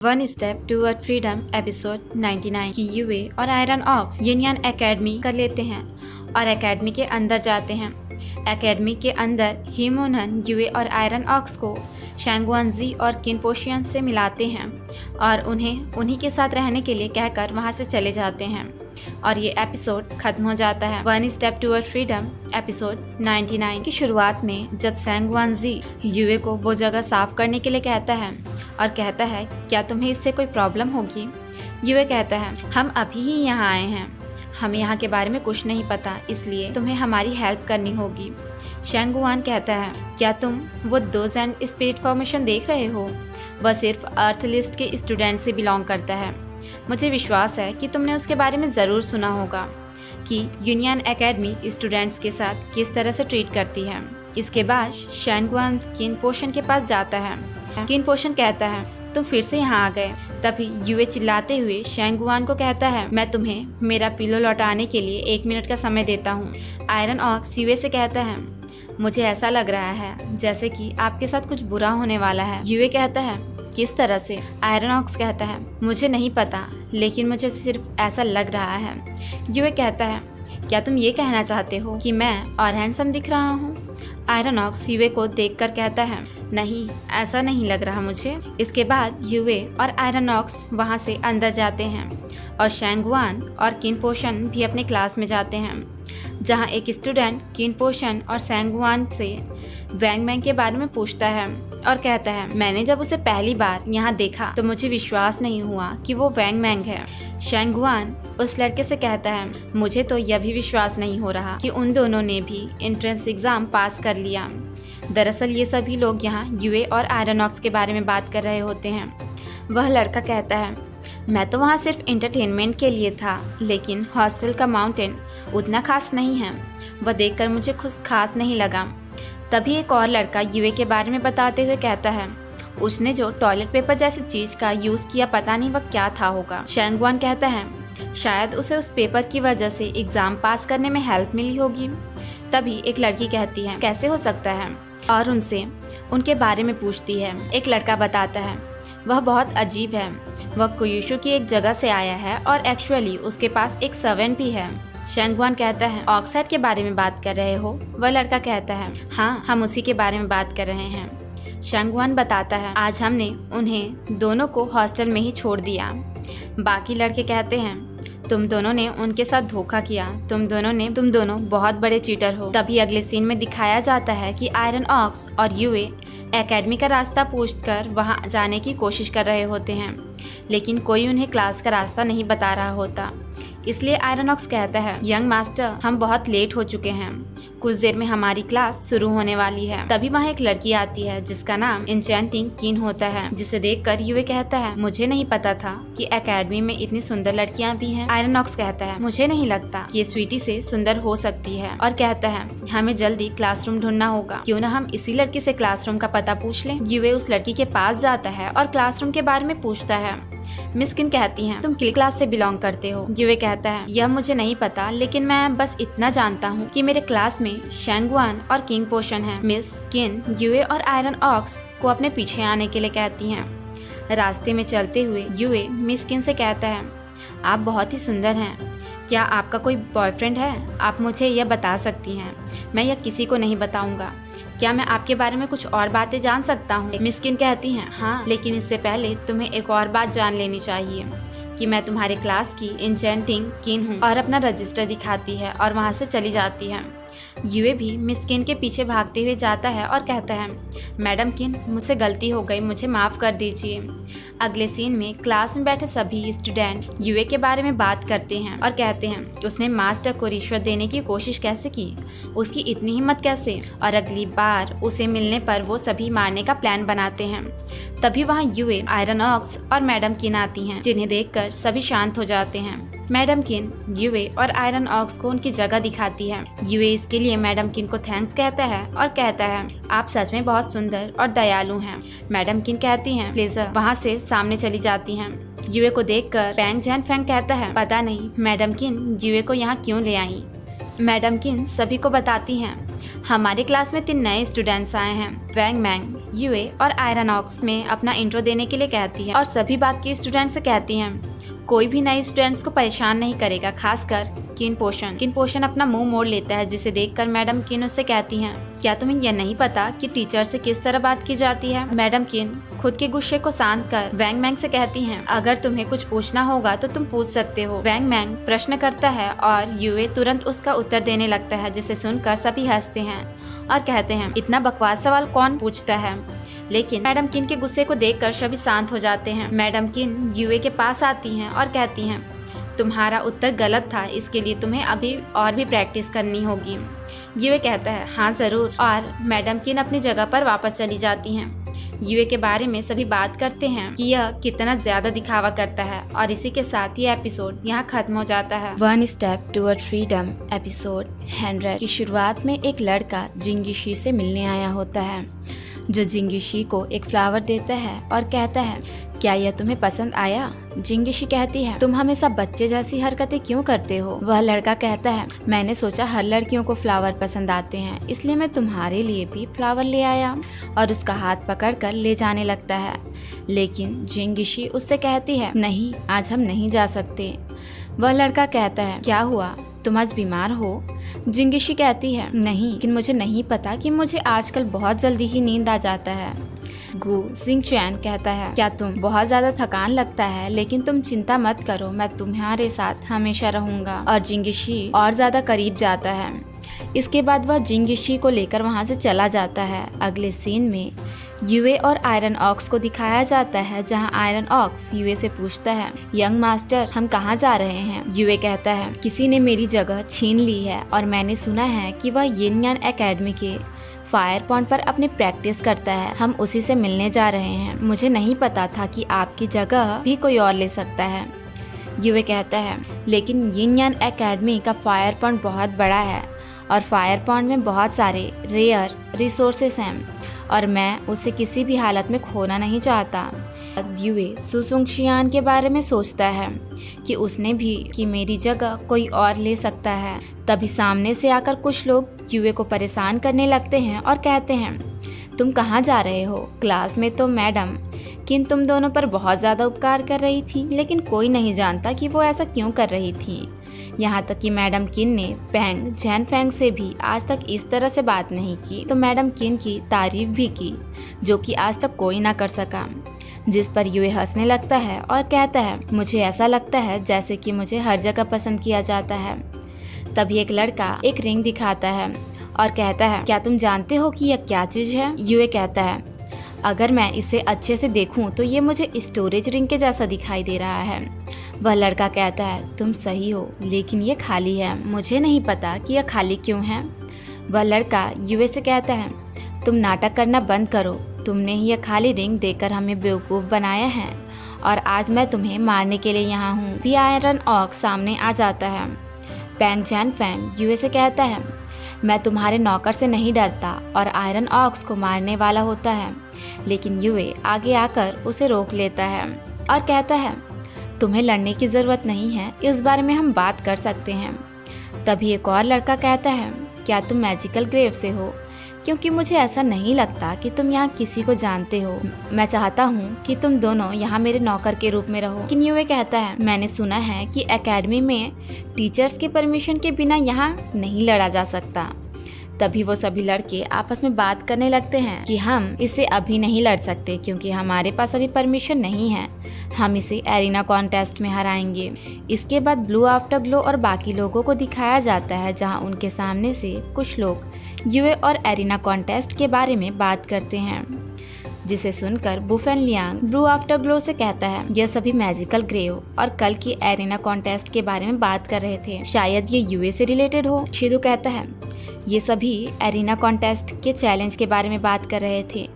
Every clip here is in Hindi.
One step toward freedom episode 99 की यूए और आयरन ऑक्स यूनियन एकेडमी कर लेते हैं और एकेडमी के अंदर जाते हैं। एकेडमी के अंदर हिमोनन यूए और आयरन ऑक्स को शैंगुआनजी और किनपोशियन से मिलाते हैं और उन्हें उन्हीं के साथ रहने के लिए कहकर वहां से चले जाते हैं और ये एपिसोड खत्म हो जाता है। One step toward freedom episode 99 की शुरुआत में जब शैंगुआनजी यूए को वो जगह साफ करने के लिए कहता है और कहता है क्या तुम्हें इससे कोई प्रॉब्लम होगी। यूए कहता है हम अभी ही यहाँ आए हैं, हमें यहाँ के बारे में कुछ नहीं पता, इसलिए तुम्हें हमारी हेल्प करनी होगी। शैंगुआन कहता है क्या तुम वो दो एंड स्पिरिट फॉर्मेशन देख रहे हो, वह सिर्फ अर्थ लिस्ट के स्टूडेंट से बिलोंग करता है। मुझे विश्वास है कि तुमने उसके बारे में ज़रूर सुना होगा कि यूनियन एकेडमी स्टूडेंट्स के साथ किस तरह से ट्रीट करती है। इसके बाद शैंगुआन किनपोशियन के पास जाता है। किनपोशियन कहता है तुम फिर से यहाँ आ गए। तभी यूए चिल्लाते हुए शैंगुआन को कहता है मैं तुम्हें मेरा पिलो लौटाने के लिए 1 मिनट का समय देता हूँ। आयरन ऑक्स यूए से कहता है मुझे ऐसा लग रहा है जैसे कि आपके साथ कुछ बुरा होने वाला है। यूए कहता है किस तरह से। आयरन ऑक्स कहता है मुझे नहीं पता, लेकिन मुझे सिर्फ ऐसा लग रहा है। यूए कहता है क्या तुम ये कहना चाहते हो कि मैं और हैंडसम दिख रहा हूँ। आयरन ऑक्स यूए को देखकर कहता है नहीं, ऐसा नहीं लग रहा मुझे। इसके बाद यूए और आयरन ऑक्स वहाँ से अंदर जाते हैं और शैंगुआन और किनपोशियन भी अपने क्लास में जाते हैं, जहाँ एक स्टूडेंट किनपोशियन और शैंगुआन से वैंग मैंग के बारे में पूछता है और कहता है मैंने जब उसे पहली बार यहाँ देखा तो मुझे विश्वास नहीं हुआ कि वो वैंग मैंग है। शैंगुआन उस लड़के से कहता है मुझे तो यह भी विश्वास नहीं हो रहा कि उन दोनों ने भी एंट्रेंस एग्जाम पास कर लिया। दरअसल ये सभी लोग यहाँ यूए और आयरन ऑक्स के बारे में बात कर रहे होते हैं। वह लड़का कहता है मैं तो वहाँ सिर्फ एंटरटेनमेंट के लिए था, लेकिन हॉस्टल का माउंटेन उतना खास नहीं है, वह देखकर मुझे कुछ खास नहीं लगा। तभी एक और लड़का यूए के बारे में बताते हुए कहता है उसने जो टॉयलेट पेपर जैसी चीज का यूज किया पता नहीं वह क्या था होगा। शैंगुआन कहता है शायद उसे उस पेपर की वजह से एग्जाम पास करने में हेल्प मिली होगी। तभी एक लड़की कहती है कैसे हो सकता है और उनसे उनके बारे में पूछती है। एक लड़का बताता है वह बहुत अजीब है, वह कुयुशु की एक जगह से आया है और एक्चुअली उसके पास एक सर्वेंट भी है। शैंगुआन कहता है ऑक्साइड के बारे में बात कर रहे हो। वह लड़का कहता है हाँ, हम उसी के बारे में बात कर रहे हैं। शैंगुआन बताता है आज हमने उन्हें दोनों को हॉस्टल में ही छोड़ दिया। बाकी लड़के कहते हैं तुम दोनों ने उनके साथ धोखा किया, तुम दोनों बहुत बड़े चीटर हो। तभी अगले सीन में दिखाया जाता है कि आयरन ऑक्स और यूए एकेडमी का रास्ता पूछकर वहां जाने की कोशिश कर रहे होते हैं, लेकिन कोई उन्हें क्लास का रास्ता नहीं बता रहा होता। इसलिए आयरन ऑक्स कहता है यंग मास्टर हम बहुत लेट हो चुके हैं, कुछ देर में हमारी क्लास शुरू होने वाली है। तभी वहाँ एक लड़की आती है जिसका नाम एन्चेंटिंग किन होता है, जिसे देखकर यूए कहता है मुझे नहीं पता था कि एकेडमी में इतनी सुंदर लड़कियाँ भी हैं। आयरन ऑक्स कहता है मुझे नहीं लगता कि ये स्वीटी से सुंदर हो सकती है और कहता है हमें जल्दी क्लासरूम ढूंढना होगा, क्यों न हम इसी लड़की से क्लासरूम का पता पूछ लें। यूए उस लड़की के पास जाता है और क्लासरूम के बारे में पूछता है। मिस किन कहती हैं तुम किल क्लास से बिलोंग करते हो। यूए कहता है यह मुझे नहीं पता, लेकिन मैं बस इतना जानता हूँ कि मेरे क्लास में शैंगुआन और किनपोशियन है। मिस किन यूए और आयरन ऑक्स को अपने पीछे आने के लिए कहती हैं। रास्ते में चलते हुए यूए मिस किन से कहता है आप बहुत ही सुंदर हैं, क्या आपका कोई बॉयफ्रेंड है? आप मुझे यह बता सकती हैं, मैं यह किसी को नहीं बताऊंगा। क्या मैं आपके बारे में कुछ और बातें जान सकता हूँ? मिस किन कहती हैं हाँ, लेकिन इससे पहले तुम्हें एक और बात जान लेनी चाहिए कि मैं तुम्हारे क्लास की एन्चेंटिंग किन हूँ। और अपना रजिस्टर दिखाती है और वहाँ से चली जाती है। यूए भी मिस किन के पीछे भागते हुए जाता है और कहता है मैडम किन मुझसे गलती हो गई, मुझे माफ़ कर दीजिए। अगले सीन में क्लास में बैठे सभी स्टूडेंट यूए के बारे में बात करते हैं और कहते हैं उसने मास्टर को रिश्वत देने की कोशिश कैसे की, उसकी इतनी हिम्मत कैसे, और अगली बार उसे मिलने पर वो सभी मारने का प्लान बनाते हैं। तभी वहाँ यूए, आयरन ऑक्स और मैडम किन आती हैं, जिन्हें देखकर सभी शांत हो जाते हैं। मैडम किन यूए और आयरन ऑक्स को उनकी जगह दिखाती है। यूए इसके लिए मैडम किन को थैंक्स कहता है और कहता है आप सच में बहुत सुंदर और दयालु हैं। मैडम किन कहती हैं प्लीजर, वहाँ से सामने चली जाती हैं। यूए को देखकर पैंग जैन फैंग कहता है पता नहीं मैडम किन यूए को यहाँ क्यों ले आई। मैडम किन सभी को बताती हैं हमारे क्लास में 3 नए स्टूडेंट्स आए हैं, वैंग मैंग, यूए और आयरन ऑक्स में अपना इंट्रो देने के लिए कहती है और सभी बाकी स्टूडेंट से कहती हैं कोई भी नए स्टूडेंट्स को परेशान नहीं करेगा, खासकर किन पोशन अपना मुंह मोड़ लेता है, जिसे देखकर मैडम किन उससे कहती हैं क्या तुम्हें यह नहीं पता कि टीचर से किस तरह बात की जाती है। मैडम किन खुद के गुस्से को शांत कर वैंग मैंग से कहती हैं अगर तुम्हें कुछ पूछना होगा तो तुम पूछ सकते हो। वैंग मैंग प्रश्न करता है और यूए तुरंत उसका उत्तर देने लगता है, जिसे सुनकर सभी हंसते हैं और कहते हैं इतना बकवास सवाल कौन पूछता है। लेकिन मैडम किन के गुस्से को देखकर सभी शांत हो जाते हैं। मैडम किन यूए के पास आती हैं और कहती हैं तुम्हारा उत्तर गलत था, इसके लिए तुम्हें अभी और भी प्रैक्टिस करनी होगी। यूए कहता है हाँ जरूर, और मैडम किन अपनी जगह पर वापस चली जाती हैं। यूए के बारे में सभी बात करते हैं कि यह कितना ज्यादा दिखावा करता है और इसी के साथ ये एपिसोड यहाँ खत्म हो जाता है। 1 स्टेप टुवर्ड फ्रीडम एपिसोड 100 की शुरुआत में एक लड़का जिंगीशी से मिलने आया होता है, जो जिंगीशी को एक फ्लावर देता है और कहता है क्या यह तुम्हें पसंद आया। जिंगीशी कहती है तुम हमेशा बच्चे जैसी हरकतें क्यों करते हो। वह लड़का कहता है मैंने सोचा हर लड़कियों को फ्लावर पसंद आते हैं, इसलिए मैं तुम्हारे लिए भी फ्लावर ले आया, और उसका हाथ पकड़कर ले जाने लगता है। लेकिन जिंगीशी उससे कहती है नहीं, आज हम नहीं जा सकते। वह लड़का कहता है क्या हुआ, तुम आज बीमार हो। जिंगीशी कहती है नहीं, लेकिन मुझे नहीं पता कि मुझे आजकल बहुत जल्दी ही नींद आ जाता है। गु सिंगचैन कहता है क्या तुम बहुत ज्यादा थकान लगता है, लेकिन तुम चिंता मत करो, मैं तुम्हारे साथ हमेशा रहूंगा। और जिंगीशी और ज्यादा करीब जाता है। इसके बाद वह जिंगीशी को लेकर वहां से चला जाता है। अगले सीन में यूए और आयरन ऑक्स को दिखाया जाता है, जहां आयरन ऑक्स यूए से पूछता है यंग मास्टर हम कहां जा रहे हैं। यूए कहता है किसी ने मेरी जगह छीन ली है और मैंने सुना है कि वह यिनयान एकेडमी के फायर पॉइंट पर अपनी प्रैक्टिस करता है, हम उसी से मिलने जा रहे हैं। मुझे नहीं पता था कि आपकी जगह भी कोई और ले सकता है। यूए कहता है लेकिन यिनयान एकेडमी का फायर पॉइंट बहुत बड़ा है और फायर पॉइंट में बहुत सारे रेयर रिसोर्सेस हैं और मैं उसे किसी भी हालत में खोना नहीं चाहता। यूए सुसुंगशियान के बारे में सोचता है कि उसने भी कि मेरी जगह कोई और ले सकता है। तभी सामने से आकर कुछ लोग यूए को परेशान करने लगते हैं और कहते हैं तुम कहाँ जा रहे हो। क्लास में तो मैडम किन तुम दोनों पर बहुत ज्यादा उपकार कर रही थी, लेकिन कोई नहीं जानता कि वो ऐसा क्यों कर रही थी। यहाँ तक कि मैडम किन ने पेंग जैनफेंग से भी आज तक इस तरह से बात नहीं की, तो मैडम किन की तारीफ भी की, जो कि आज तक कोई ना कर सका। जिस पर यूए हंसने लगता है और कहता है मुझे ऐसा लगता है जैसे कि मुझे हर जगह पसंद किया जाता है। तभी एक लड़का एक रिंग दिखाता है और कहता है क्या तुम जानते हो कि यह क्या चीज है। यूए कहता है अगर मैं इसे अच्छे से देखूं तो ये मुझे स्टोरेज रिंग के जैसा दिखाई दे रहा है। वह लड़का कहता है तुम सही हो, लेकिन ये खाली है, मुझे नहीं पता कि यह खाली क्यों है। वह लड़का यूए से कहता है तुम नाटक करना बंद करो, तुमने ही यह खाली रिंग देकर हमें बेवकूफ़ बनाया है और आज मैं तुम्हें मारने के लिए यहाँ हूँ। भी आयरन ऑक्स सामने आ जाता है। पेंग जैनफेंग यूए से कहता है मैं तुम्हारे नौकर से नहीं डरता, और आयरन ऑक्स को मारने वाला होता है, लेकिन यूए आगे आकर उसे रोक लेता है और कहता है तुम्हें लड़ने की ज़रूरत नहीं है, इस बारे में हम बात कर सकते हैं। तभी एक और लड़का कहता है क्या तुम मैजिकल ग्रेव से हो, क्योंकि मुझे ऐसा नहीं लगता कि तुम यहाँ किसी को जानते हो। मैं चाहता हूँ कि तुम दोनों यहाँ मेरे नौकर के रूप में रहो। लेकिन यूए कहता है मैंने सुना है कि एकेडमी में टीचर्स के परमिशन के बिना यहाँ नहीं लड़ा जा सकता। तभी वो सभी लड़के आपस में बात करने लगते हैं कि हम इसे अभी नहीं लड़ सकते क्योंकि हमारे पास अभी परमिशन नहीं है, हम इसे एरिना कॉन्टेस्ट में हराएंगे। इसके बाद ब्लू आफ्टर ग्लो और बाकी लोगों को दिखाया जाता है, जहां उनके सामने से कुछ लोग यूए और एरिना कॉन्टेस्ट के बारे में बात करते हैं, जिसे सुनकर बुफेन लियांग ब्लू आफ्टर ग्लो से कहता है यह सभी मैजिकल ग्रेव और कल की एरिना कॉन्टेस्ट के बारे में बात कर रहे थे, शायद ये यूए से रिलेटेड हो। शिदू कहता है ये सभी एरिना कॉन्टेस्ट के चैलेंज के बारे में बात कर रहे थे,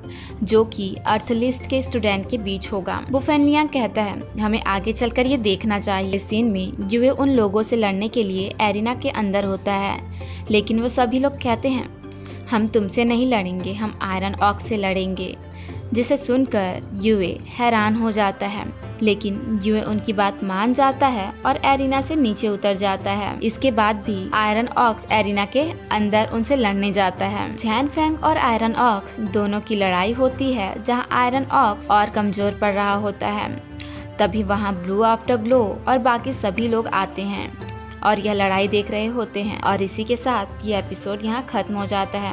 जो कि अर्थलिस्ट के स्टूडेंट के बीच होगा। बुफेन लियांग कहता है हमें आगे चलकर ये देखना चाहिए। सीन में यूए उन लोगों से लड़ने के लिए एरिना के अंदर होता है, लेकिन वो सभी लोग कहते हैं हम तुमसे नहीं लड़ेंगे, हम आयरन ऑक्स से लड़ेंगे। जिसे सुनकर युए हैरान हो जाता है, लेकिन युए उनकी बात मान जाता है और एरिना से नीचे उतर जाता है। इसके बाद भी आयरन ऑक्स एरिना के अंदर उनसे लड़ने जाता है। चैन फेंग और आयरन ऑक्स दोनों की लड़ाई होती है, जहां आयरन ऑक्स और कमजोर पड़ रहा होता है। तभी वहां ब्लू आफ्टर ग्लो और बाकी सभी लोग आते हैं और यह लड़ाई देख रहे होते हैं। और इसी के साथ ये एपिसोड यहाँ खत्म हो जाता है।